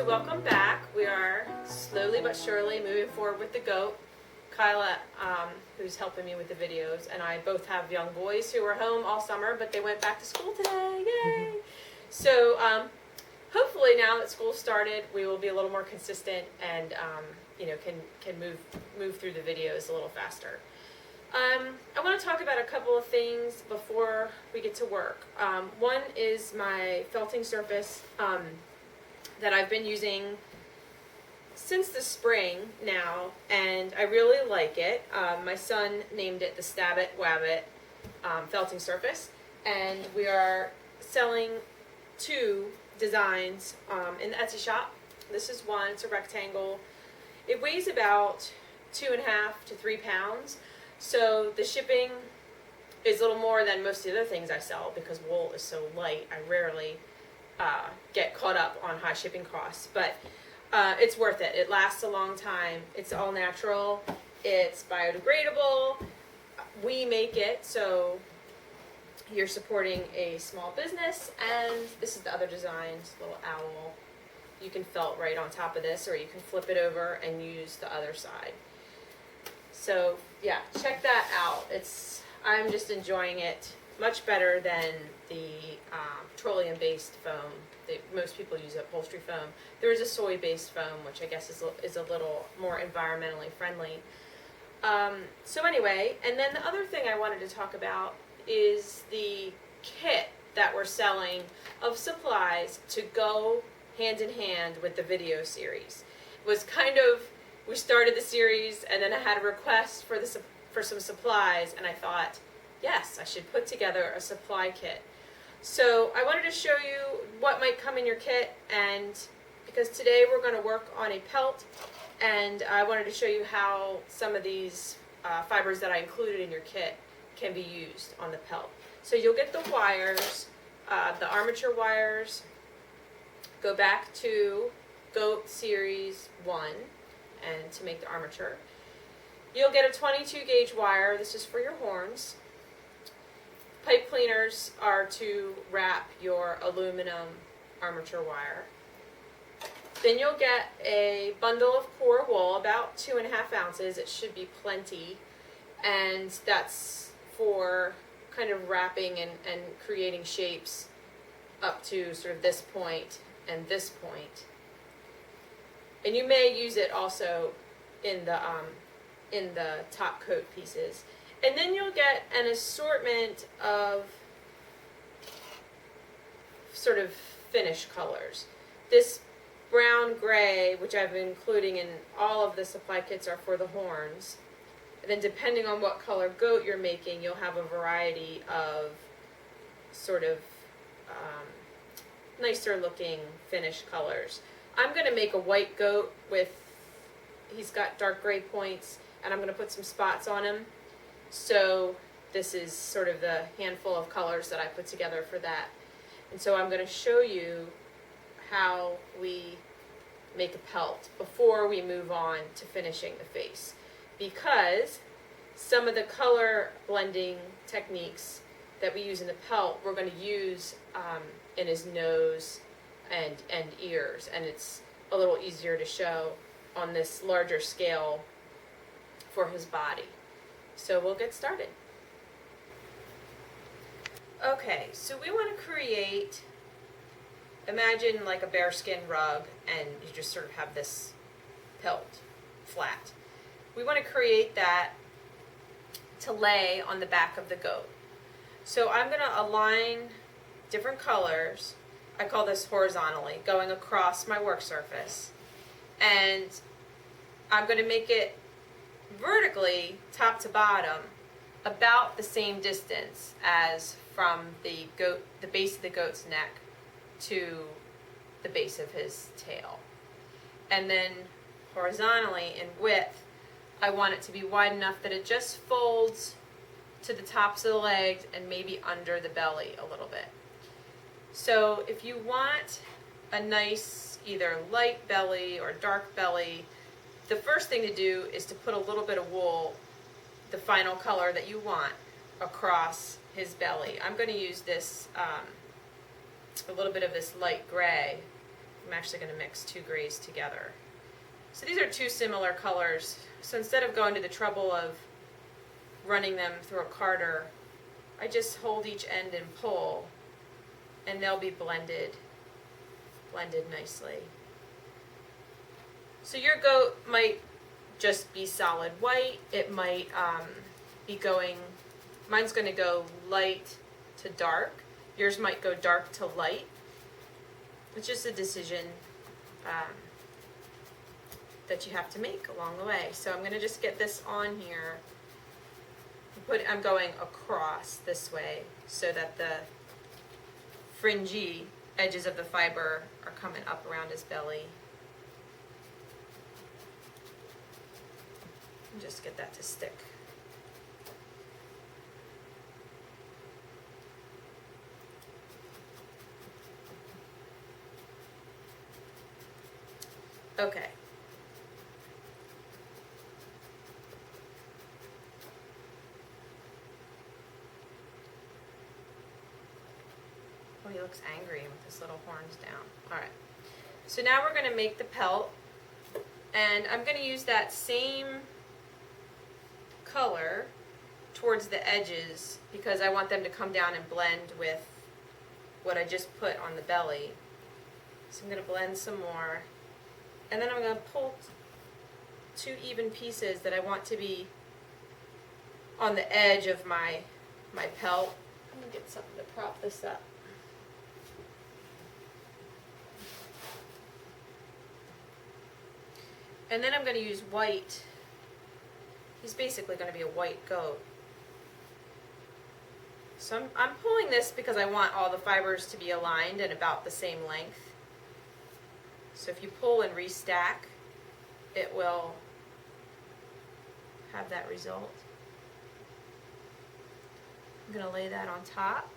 So welcome back. We are slowly but surely moving forward with the goat. Kyla, who's helping me with the videos, and I both have young boys who are home all summer, but they went back to school today. Yay! So hopefully now that school started, we will be a little more consistent and can move through the videos a little faster. I want to talk about a couple of things before we get to work. One is my felting surface that I've been using since the spring now, and I really like it. My son named it the Stab It Wabbit felting surface, and we are selling two designs in the Etsy shop. This is one, it's a rectangle. It weighs about 2.5 to 3 pounds. So the shipping is a little more than most of the other things I sell because wool is so light. I rarely get caught up on high shipping costs, but it's worth it. It lasts a long time. It's all natural. It's biodegradable. We make it, so you're supporting a small business. And this is the other design, this little owl. You can felt right on top of this, or you can flip it over and use the other side. So yeah, check that out. I'm just enjoying it much better than the petroleum-based foam that most people use, upholstery foam. There is a soy-based foam, which I guess is a little more environmentally friendly. So anyway, and then the other thing I wanted to talk about is the kit that we're selling of supplies to go hand in hand with the video series. It was kind of, we started the series and then I had a request for some supplies, and I thought, yes, I should put together a supply kit. So I wanted to show you what might come in your kit, and because today we're going to work on a pelt, and I wanted to show you how some of these fibers that I included in your kit can be used on the pelt. So you'll get the wires, the armature wires. Go back to Goat Series 1 and to make the armature. You'll get a 22 gauge wire. This is for your horns. Pipe cleaners are to wrap your aluminum armature wire. Then you'll get a bundle of core wool, about 2.5 ounces. It should be plenty, and that's for kind of wrapping and creating shapes up to sort of this point and this point. And you may use it also in the top coat pieces. And then you'll get an assortment of sort of finish colors. This brown gray, which I've been including in all of the supply kits, are for the horns. And then depending on what color goat you're making, you'll have a variety of sort of nicer looking finish colors. I'm going to make a white goat he's got dark gray points, and I'm going to put some spots on him. So this is sort of the handful of colors that I put together for that. And so I'm going to show you how we make a pelt before we move on to finishing the face, because some of the color blending techniques that we use in the pelt we're going to use in his nose and ears, and it's a little easier to show on this larger scale for his body. So we'll get started. Okay, so we want to create, imagine like a bearskin rug, and you just sort of have this pelt flat. We want to create that to lay on the back of the goat. So I'm going to align different colors. I call this horizontally, going across my work surface. And I'm going to make it vertically, top to bottom, about the same distance as from the base of the goat's neck to the base of his tail. And then horizontally in width, I want it to be wide enough that it just folds to the tops of the legs and maybe under the belly a little bit. So if you want a nice either light belly or dark belly, the first thing to do is to put a little bit of wool, the final color that you want, across his belly. I'm going to use this, a little bit of this light gray I'm actually going to mix 2 grays together. So these are 2 similar colors. So instead of going to the trouble of running them through a carder, I just hold each end and pull, and they'll be blended nicely. So your goat might just be solid white. It might be going, mine's going to go light to dark. Yours might go dark to light. It's just a decision that you have to make along the way. So I'm going to just get this on here. I'm going across this way so that the fringy edges of the fiber are coming up around his belly. And just get that to stick. Okay. Oh, he looks angry with his little horns down. All right. So now we're going to make the pelt, and I'm going to use that same color towards the edges because I want them to come down and blend with what I just put on the belly. So I'm going to blend some more, and then I'm going to pull 2 even pieces that I want to be on the edge of my pelt. I'm going to get something to prop this up. And then I'm going to use white. He's basically going to be a white goat. So I'm pulling this because I want all the fibers to be aligned and about the same length. So if you pull and restack, it will have that result. I'm going to lay that on top.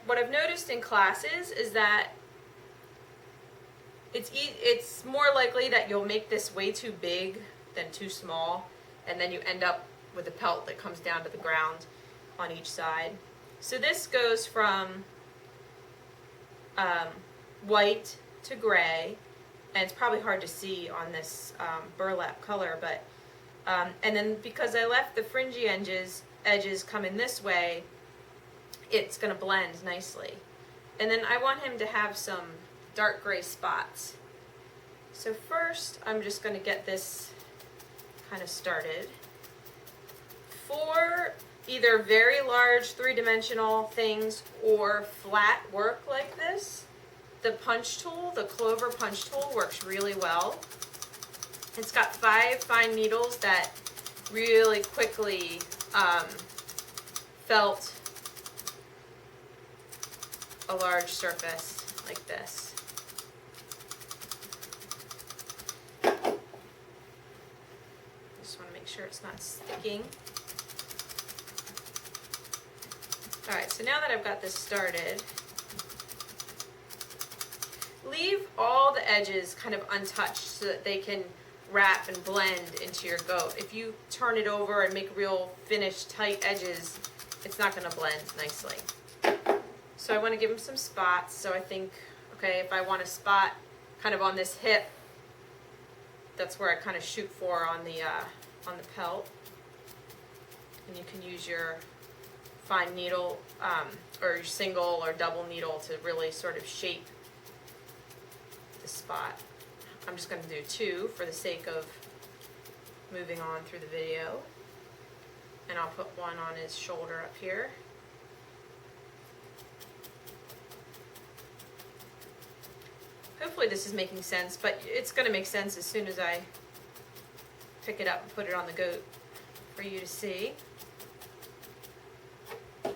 What I've noticed in classes is that it's more likely that you'll make this way too big than too small, and then you end up with a pelt that comes down to the ground on each side. So this goes from white to gray, and it's probably hard to see on this burlap color, but and then because I left the fringy edges coming this way, it's going to blend nicely. And then I want him to have some dark gray spots. So first I'm just going to get this kind of started. For either very large 3-dimensional things or flat work like this, the punch tool, the clover punch tool, works really well. It's got 5 fine needles that really quickly felt a large surface like this. Just want to make sure it's not sticking. Alright, so now that I've got this started, leave all the edges kind of untouched so that they can wrap and blend into your goat. If you turn it over and make real finished tight edges, it's not going to blend nicely. So I want to give him some spots. So I think, okay, if I want a spot kind of on this hip, that's where I kind of shoot for on the pelt. And you can use your fine needle or your single or double needle to really sort of shape the spot. I'm just going to do 2 for the sake of moving on through the video. And I'll put one on his shoulder up here. Hopefully this is making sense, but it's going to make sense as soon as I pick it up and put it on the goat for you to see. Okay.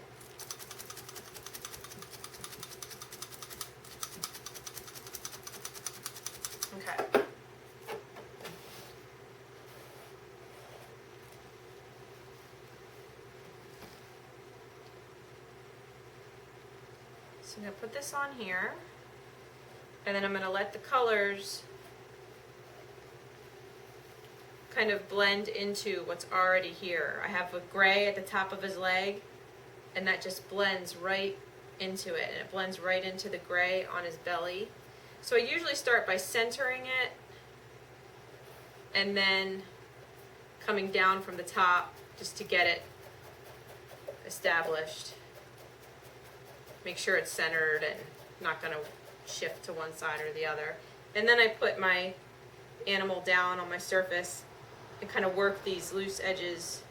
So I'm going to put this on here. And then I'm going to let the colors kind of blend into what's already here. I have a gray at the top of his leg, and that just blends right into it, and it blends right into the gray on his belly. So I usually start by centering it and then coming down from the top just to get it established. Make sure it's centered and not going to shift to one side or the other. And then I put my animal down on my surface and kind of work these loose edges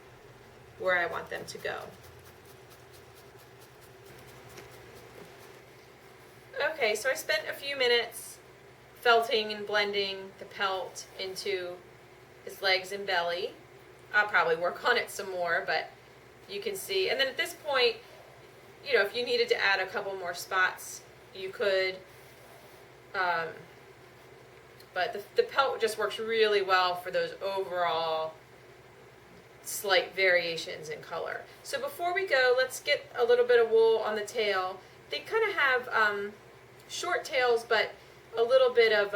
where I want them to go. Okay, so I spent a few minutes felting and blending the pelt into his legs and belly. I'll probably work on it some more, but you can see. And then at this point, you know, if you needed to add a couple more spots, you could. But the pelt just works really well for those overall slight variations in color. So before we go, let's get a little bit of wool on the tail. They kind of have short tails, but a little bit of,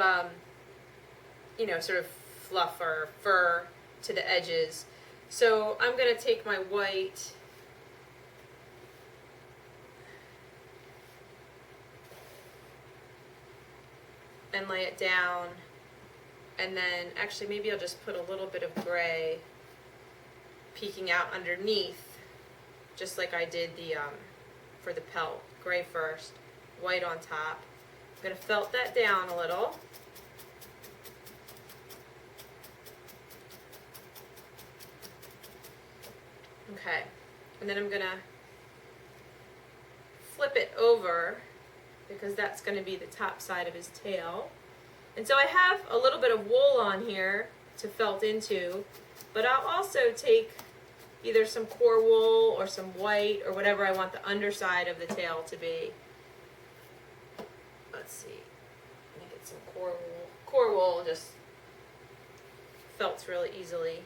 you know, sort of fluff or fur to the edges. So I'm going to take my white and lay it down, and then actually maybe I'll just put a little bit of gray peeking out underneath, just like I did the for the pelt. Gray first, white on top. I'm going to felt that down a little. Okay, and then I'm going to flip it over because that's going to be the top side of his tail. And so I have a little bit of wool on here to felt into, but I'll also take either some core wool or some white or whatever I want the underside of the tail to be. Let's see, let me get some core wool. Core wool just felts really easily.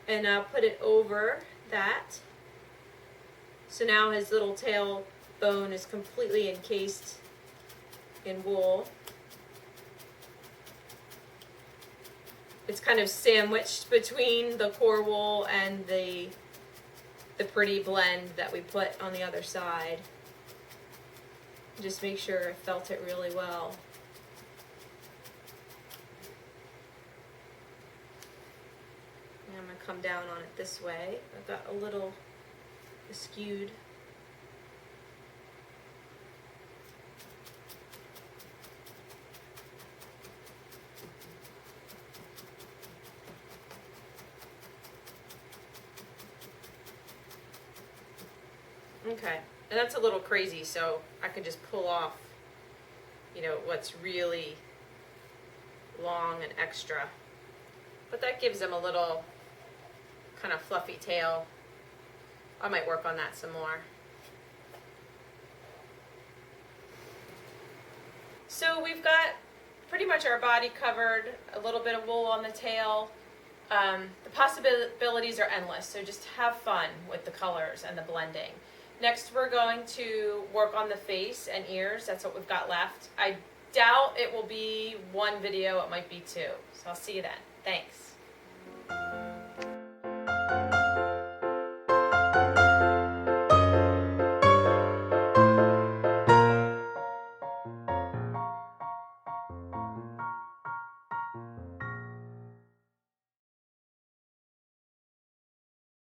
And I'll put it over that. So now his little tail bone is completely encased in wool. It's kind of sandwiched between the core wool and the pretty blend that we put on the other side. Just make sure I felt it really well. And I'm going to come down on it this way. I've got a little skewed. Okay, and that's a little crazy, so I can just pull off, you know, what's really long and extra. But that gives them a little kind of fluffy tail. I might work on that some more. So we've got pretty much our body covered, a little bit of wool on the tail. The possibilities are endless, so just have fun with the colors and the blending. Next, we're going to work on the face and ears. That's what we've got left. I doubt it will be one video, it might be two. So I'll see you then. Thanks.